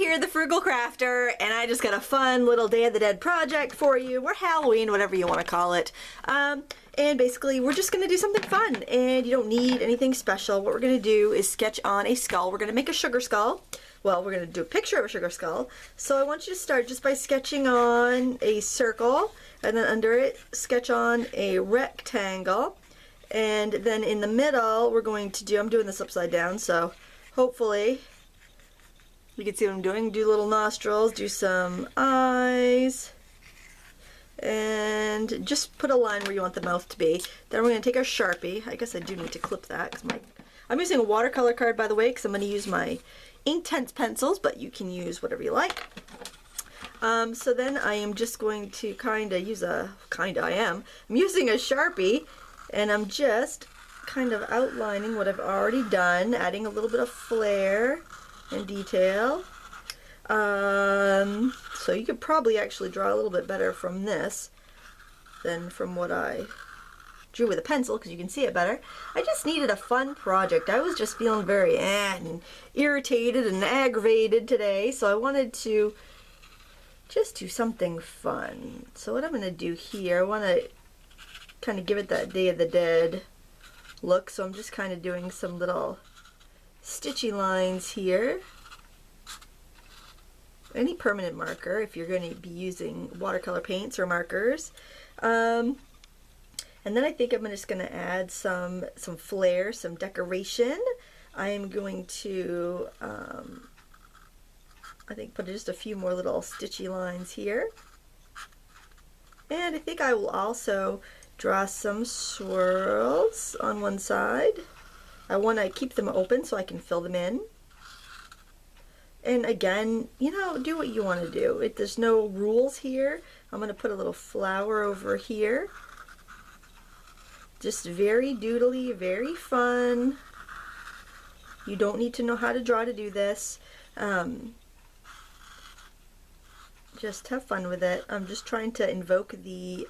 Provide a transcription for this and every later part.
here, the Frugal Crafter, and I just got a fun little Day of the Dead project for you, or Halloween, whatever you want to call it. And basically, we're just going to do something fun, and you don't need anything special. What we're going to do is sketch on a skull. We're going to make a sugar skull. Well, we're going to do a picture of a sugar skull. So I want you to start just by sketching on a circle, and then under it, sketch on a rectangle. And then in the middle, we're going to do, I'm doing this upside down, so hopefully you can see what I'm doing. Do little nostrils, do some eyes, and just put a line where you want the mouth to be. Then we're going to take our Sharpie. I guess I do need to clip that because I'm using a watercolor card, by the way, because I'm going to use my Inktense pencils, but you can use whatever you like. So then I am just going to I'm using a Sharpie, and I'm just kind of outlining what I've already done, adding a little bit of flair and detail. So you could probably actually draw a little bit better from this than from what I drew with a pencil, because you can see it better. I just needed a fun project. I was just feeling very and irritated and aggravated today, so I wanted to just do something fun. So what I'm going to do here, I want to kind of give it that Day of the Dead look, so I'm just kind of doing some little stitchy lines here. Any permanent marker if you're going to be using watercolor paints or markers. And then I think I'm just going to add some flair, some decoration. I'm going to I think put just a few more little stitchy lines here. And I think I will also draw some swirls on one side. I want to keep them open so I can fill them in. And again, you know, do what you want to do. There's no rules here. I'm going to put a little flower over here. Just very doodly, very fun. You don't need to know how to draw to do this. Just have fun with it. I'm just trying to invoke the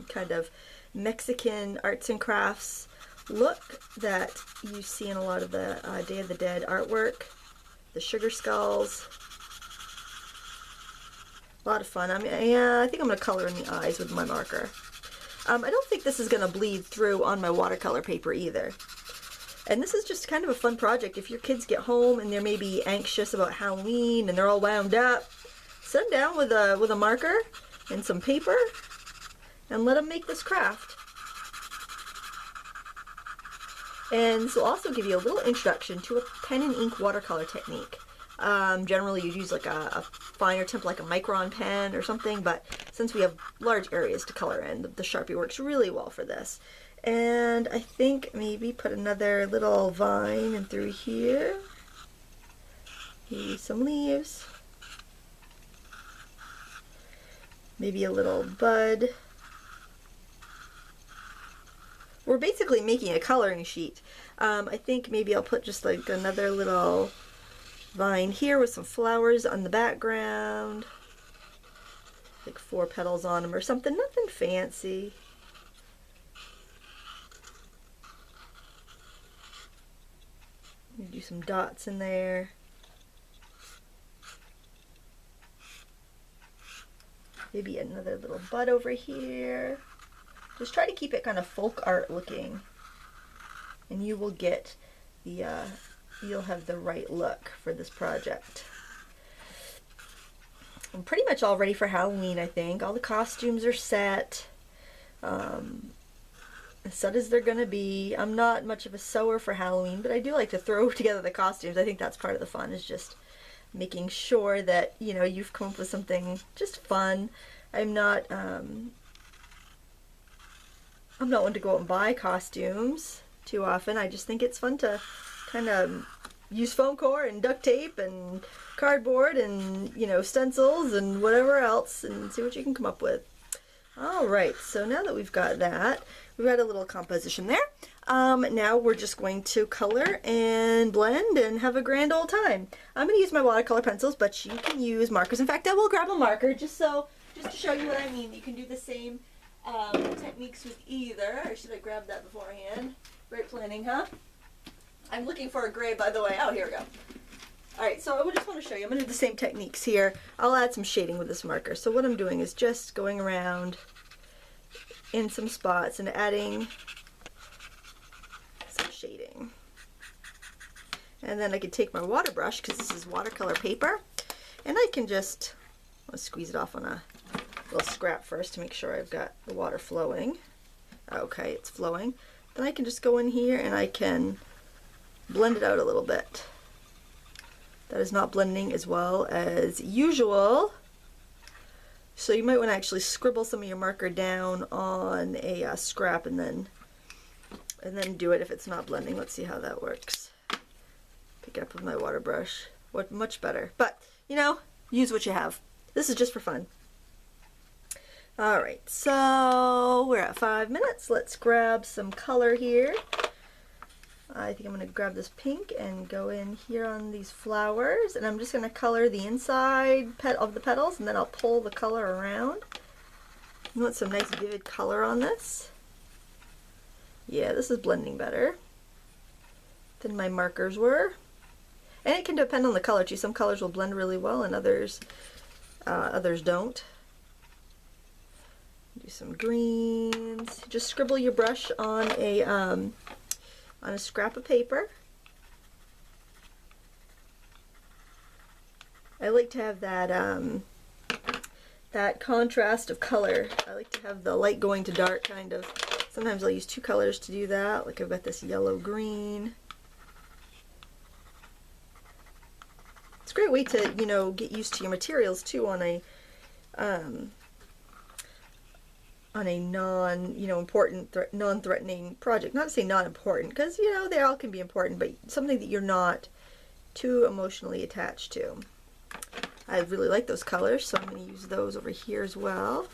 kind of Mexican arts and crafts look that you see in a lot of the Day of the Dead artwork. The sugar skulls. A lot of fun. I mean, I think I'm going to color in the eyes with my marker. I don't think this is going to bleed through on my watercolor paper either. And this is just kind of a fun project. If your kids get home and they're maybe anxious about Halloween and they're all wound up, sit them down with a marker and some paper and let them make this craft. And this will also give you a little introduction to a pen and ink watercolor technique. Generally you'd use like a finer tip like a micron pen or something, but since we have large areas to color in, the Sharpie works really well for this. And I think maybe put another little vine in through here. Maybe some leaves. Maybe a little bud. We're basically making a coloring sheet. I think maybe I'll put just like another little vine here with some flowers on the background. Like 4 petals on them or something, nothing fancy. Do some dots in there. Maybe another little bud over here. Just try to keep it kind of folk art looking, and you will get the, you'll have the right look for this project. I'm pretty much all ready for Halloween, I think. All the costumes are set. As set as they're gonna be. I'm not much of a sewer for Halloween, but I do like to throw together the costumes. I think that's part of the fun, is just making sure that, you know, you've come up with something just fun. I'm not one to go out and buy costumes too often. I just think it's fun to kind of use foam core and duct tape and cardboard and, you know, stencils and whatever else, and see what you can come up with. Alright, so now that we've got that, we've got a little composition there. Now we're just going to color and blend and have a grand old time. I'm going to use my watercolor pencils, but you can use markers. In fact, I will grab a marker just to show you what I mean. You can do the same techniques with either. Or should I grab that beforehand? Great planning, huh? I'm looking for a gray, by the way. Oh, here we go. Alright, so I just want to show you, I'm going to do the same techniques here. I'll add some shading with this marker. So what I'm doing is just going around in some spots and adding some shading. And then I could take my water brush, because this is watercolor paper, and I can just squeeze it off on a little scrap first to make sure I've got the water flowing. Okay, it's flowing. Then I can just go in here and I can blend it out a little bit. That is not blending as well as usual. So you might want to actually scribble some of your marker down on a scrap and then do it if it's not blending. Let's see how that works. Pick it up with my water brush. What much better. But, you know, use what you have. This is just for fun. Alright, so we're at 5 minutes. Let's grab some color here. I think I'm going to grab this pink and go in here on these flowers. And I'm just going to color the inside of the petals, and then I'll pull the color around. You want some nice vivid color on this? Yeah, this is blending better than my markers were. And it can depend on the color too. Some colors will blend really well and others don't. Do some greens. Just scribble your brush on a scrap of paper. I like to have that that contrast of color. I like to have the light going to dark kind of. Sometimes I'll use 2 colors to do that. Like I've got this yellow green. It's a great way to, you know, get used to your materials too on a important, non-threatening project. Not to say not important, because, you know, they all can be important, but something that you're not too emotionally attached to. I really like those colors, so I'm going to use those over here as well.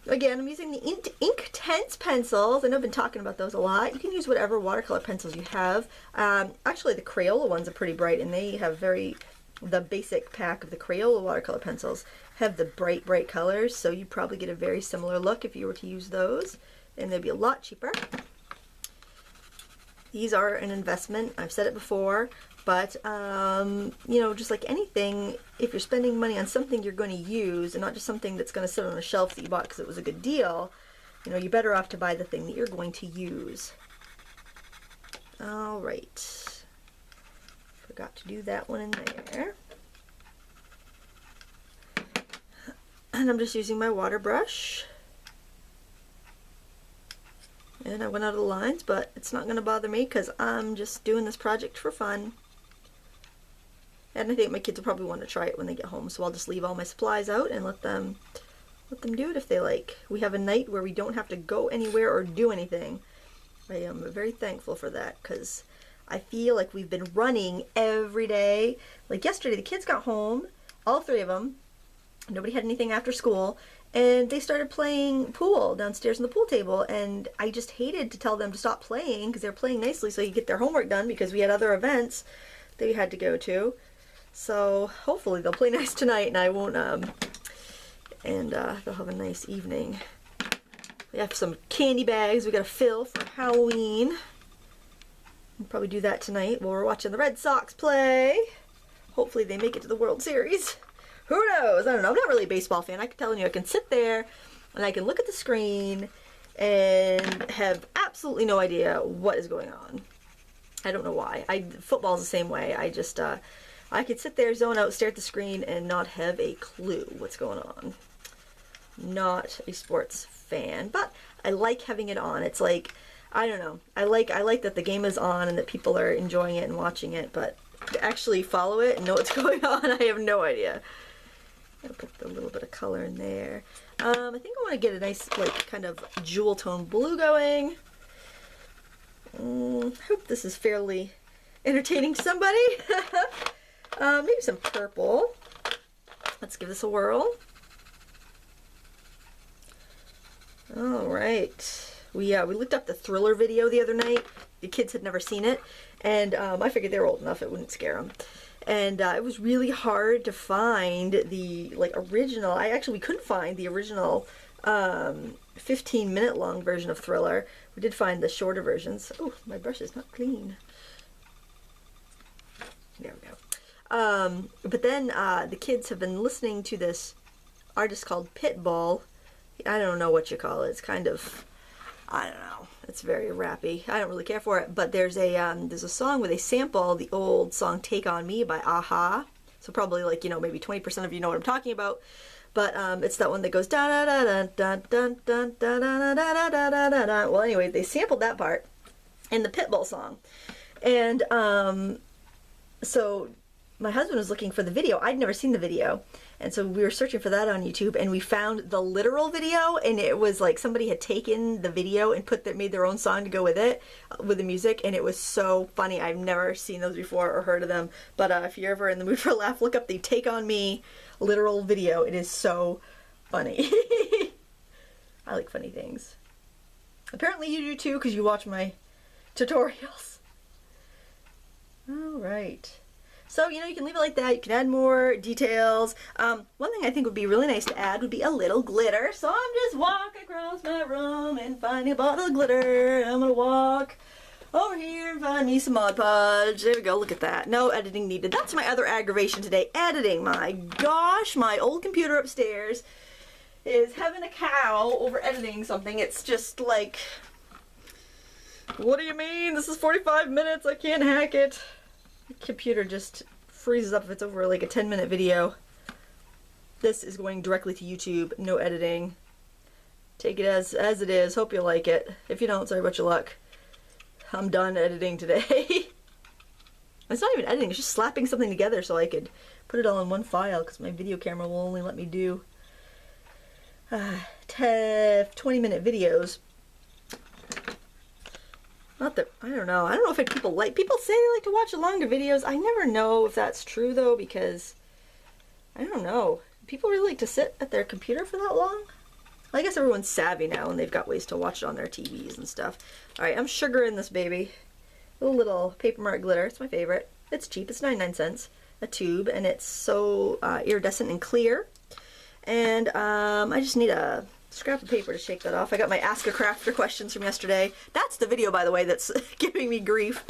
Again, I'm using the Inktense pencils. I know I've been talking about those a lot. You can use whatever watercolor pencils you have. Actually, the Crayola ones are pretty bright, and they have the basic pack of the Crayola watercolor pencils have the bright, bright colors, so you probably get a very similar look if you were to use those, and they'd be a lot cheaper. These are an investment. I've said it before. But, you know, just like anything, if you're spending money on something you're going to use and not just something that's going to sit on a shelf that you bought because it was a good deal, you know, you're better off to buy the thing that you're going to use. All right. Forgot to do that one in there. And I'm just using my water brush. And I went out of the lines, but it's not going to bother me because I'm just doing this project for fun. And I think my kids will probably want to try it when they get home, so I'll just leave all my supplies out and let them do it if they like. We have a night where we don't have to go anywhere or do anything. I am very thankful for that because I feel like we've been running every day. Like yesterday, the kids got home, all 3 of them. Nobody had anything after school, and they started playing pool downstairs on the pool table, and I just hated to tell them to stop playing because they're playing nicely so you get their homework done because we had other events that we had to go to. So hopefully they'll play nice tonight, and I won't, they'll have a nice evening. We have some candy bags we gotta fill for Halloween. We'll probably do that tonight while we're watching the Red Sox play. Hopefully they make it to the World Series. Who knows? I don't know. I'm not really a baseball fan. I can tell you, I can sit there and I can look at the screen and have absolutely no idea what is going on. I don't know why. Football's the same way. I could sit there, zone out, stare at the screen, and not have a clue what's going on. Not a sports fan, but I like having it on. It's like, I don't know. I like that the game is on and that people are enjoying it and watching it, but to actually follow it and know what's going on, I have no idea. I'll put a little bit of color in there. I think I want to get a nice, like, kind of jewel tone blue going. I hope this is fairly entertaining to somebody. Maybe some purple. Let's give this a whirl. All right. We looked up the Thriller video the other night. The kids had never seen it, and I figured they were old enough it wouldn't scare them. And it was really hard to find the original. We couldn't find the original 15-minute long version of Thriller. We did find the shorter versions. Oh, my brush is not clean. There we go. But then the kids have been listening to this artist called Pitbull. I don't know what you call it. It's kind of, I don't know. It's very rappy. I don't really care for it. But there's a song where they sample the old song "Take on Me" by Aha. So probably like, you know, maybe 20% of you know what I'm talking about. But it's that one that goes da da da da da da da da da da da da da da. Well, anyway, they sampled that part in the Pitbull song, and so my husband was looking for the video. I'd never seen the video, and so we were searching for that on YouTube, and we found the literal video, and it was like somebody had taken the video and made their own song to go with it, with the music, and it was so funny. I've never seen those before or heard of them, but if you're ever in the mood for a laugh, look up the Take On Me literal video. It is so funny. I like funny things. Apparently you do too, because you watch my tutorials. Alright. So, you know, you can leave it like that. You can add more details. One thing I think would be really nice to add would be a little glitter. So I'm just walking across my room and finding a bottle of glitter. I'm going to walk over here and find me some Mod Podge. There we go. Look at that. No editing needed. That's my other aggravation today. Editing. My gosh, my old computer upstairs is having a cow over editing something. It's just like, what do you mean? This is 45 minutes. I can't hack it. The computer just freezes up if it's over like a 10-minute video. This is going directly to YouTube. No editing. Take it as it is. Hope you like it. If you don't, sorry about your luck. I'm done editing today. It's not even editing, it's just slapping something together so I could put it all in one file, because my video camera will only let me do 20-minute videos. Not that, I don't know if people say they like to watch longer videos. I never know if that's true though, because I don't know. People really like to sit at their computer for that long? I guess everyone's savvy now and they've got ways to watch it on their TVs and stuff. Alright, I'm sugaring this baby. A little paper mark glitter. It's my favorite. It's cheap. It's 99 cents a tube, and it's so iridescent and clear. And I just need a scrap of paper to shake that off. I got my Ask a Crafter questions from yesterday. That's the video, by the way, that's giving me grief.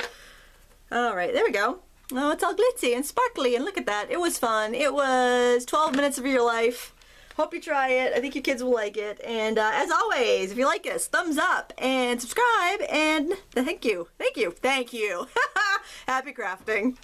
Alright, there we go. Oh, it's all glitzy and sparkly, and look at that. It was fun. It was 12 minutes of your life. Hope you try it. I think your kids will like it. And as always, if you like this, thumbs up and subscribe, and thank you. Thank you. Thank you. Happy crafting.